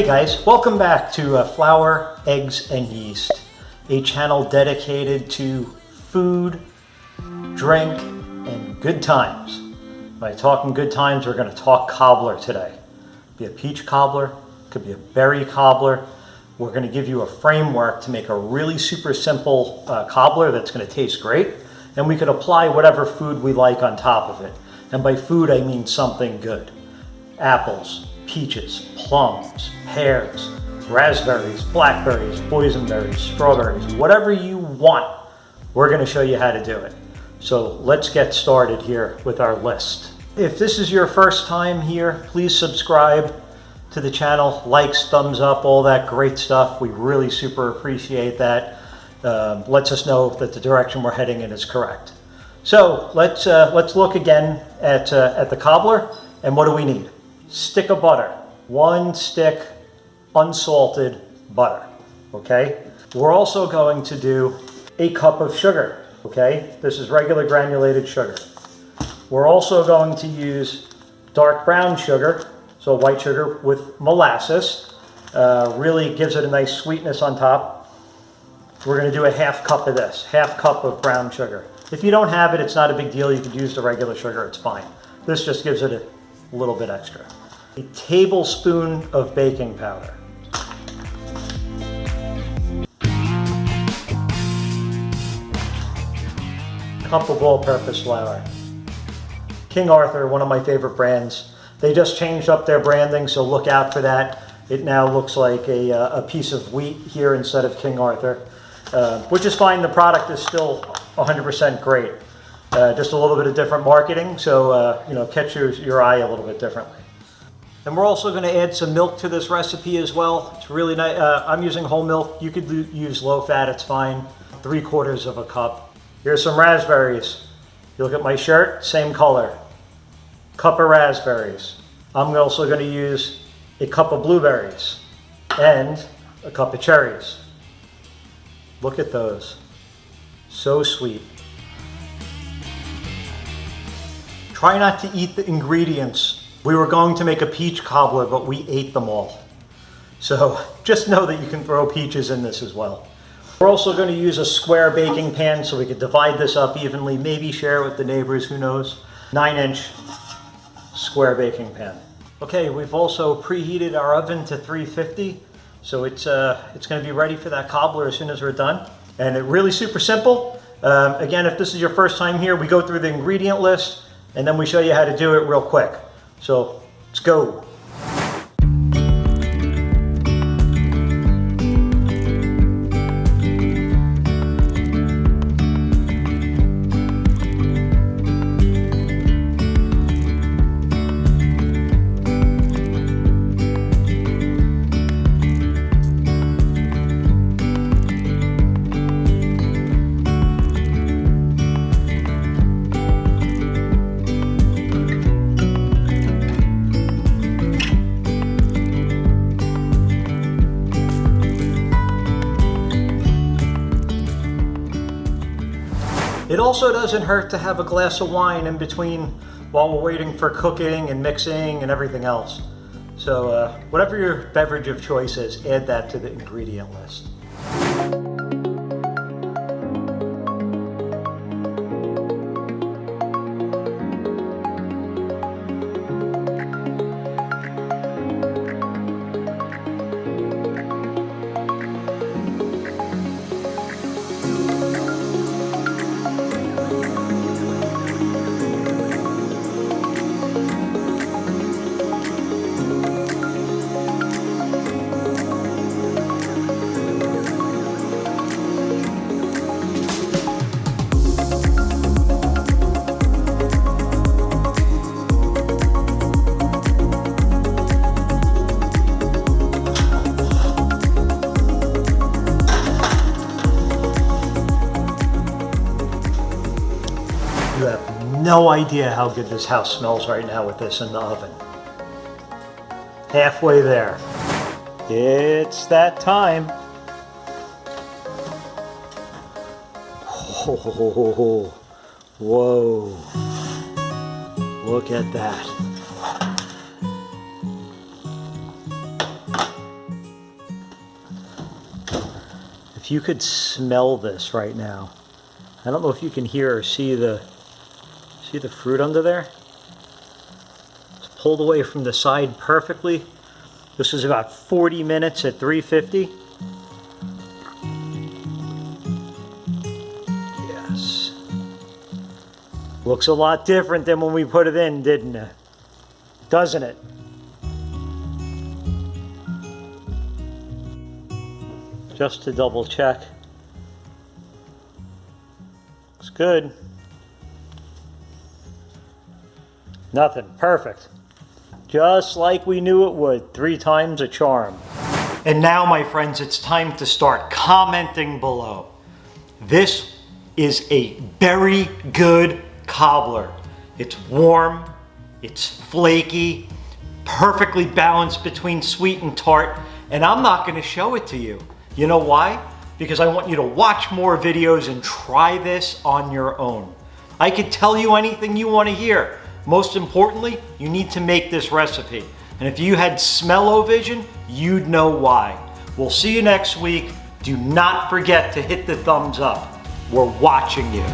Hey guys, welcome back to Flour, Eggs, and Yeast, a channel dedicated to food, drink, and good times. By talking good times, we're going to talk cobbler today. Be a peach cobbler, could be a berry cobbler. We're going to give you a framework to make a really super simple cobbler that's going to taste great, and we could apply whatever food we like on top of it. And by food, I mean something good. Apples, peaches, plums, pears, raspberries, blackberries, boysenberries, strawberries, whatever you want, we're going to show you how to do it. So let's get started here with our list. If this is your first time here, please subscribe to the channel, likes, thumbs up, all that great stuff. We really super appreciate that. Lets us know that the direction we're heading in is correct. So let's look again at the cobbler. And what do we need? Stick of butter, 1 stick unsalted butter, okay? We're also going to do a cup of sugar, okay? This is regular granulated sugar. We're also going to use dark brown sugar, so white sugar with molasses. Really gives it a nice sweetness on top. We're gonna do a 1/2 cup of this, 1/2 cup of brown sugar. If you don't have it, it's not a big deal. You could use the regular sugar, it's fine. This just gives it a little bit extra. A tablespoon of baking powder. Cup of all-purpose flour. King Arthur, one of my favorite brands. They just changed up their branding, so look out for that. It now looks like a piece of wheat here instead of King Arthur, which is fine. The product is still 100% great. Just a little bit of different marketing, so you know, catch your eye a little bit differently. And we're also going to add some milk to this recipe as well. It's really nice. I'm using whole milk. You could use low fat, it's fine. 3/4 of a cup. Here's some raspberries. You look at my shirt, same color. Cup of raspberries. I'm also going to use a cup of blueberries and a cup of cherries. Look at those. So sweet. Try not to eat the ingredients. We were going to make a peach cobbler, but we ate them all. So just know that you can throw peaches in this as well. We're also going to use a square baking pan so we could divide this up evenly, maybe share it with the neighbors, who knows. 9-inch square baking pan. Okay, we've also preheated our oven to 350, so it's going to be ready for that cobbler as soon as we're done. And it's really super simple. Again, if this is your first time here, we go through the ingredient list and then we show you how to do it real quick. So let's go. It also doesn't hurt to have a glass of wine in between while we're waiting for cooking and mixing and everything else. So whatever your beverage of choice is, add that to the ingredient list. You have no idea how good this house smells right now with this in the oven. Halfway there. It's that time. Oh, whoa. Look at that. If you could smell this right now. I don't know if you can hear or see the fruit under there. It's pulled away from the side perfectly. This is about 40 minutes at 350. Yes. Looks a lot different than when we put it in, didn't it? Doesn't it? Just to double check. Looks good. Nothing. Perfect. Just like we knew it would. 3 times a charm. And now, my friends, it's time to start commenting below. This is a very good cobbler. It's warm, it's flaky, perfectly balanced between sweet and tart, and I'm not going to show it to you. You know why? Because I want you to watch more videos and try this on your own. I could tell you anything you want to hear. Most importantly, you need to make this recipe. And if you had smell-o-vision, you'd know why. We'll see you next week. Do not forget to hit the thumbs up. We're watching you.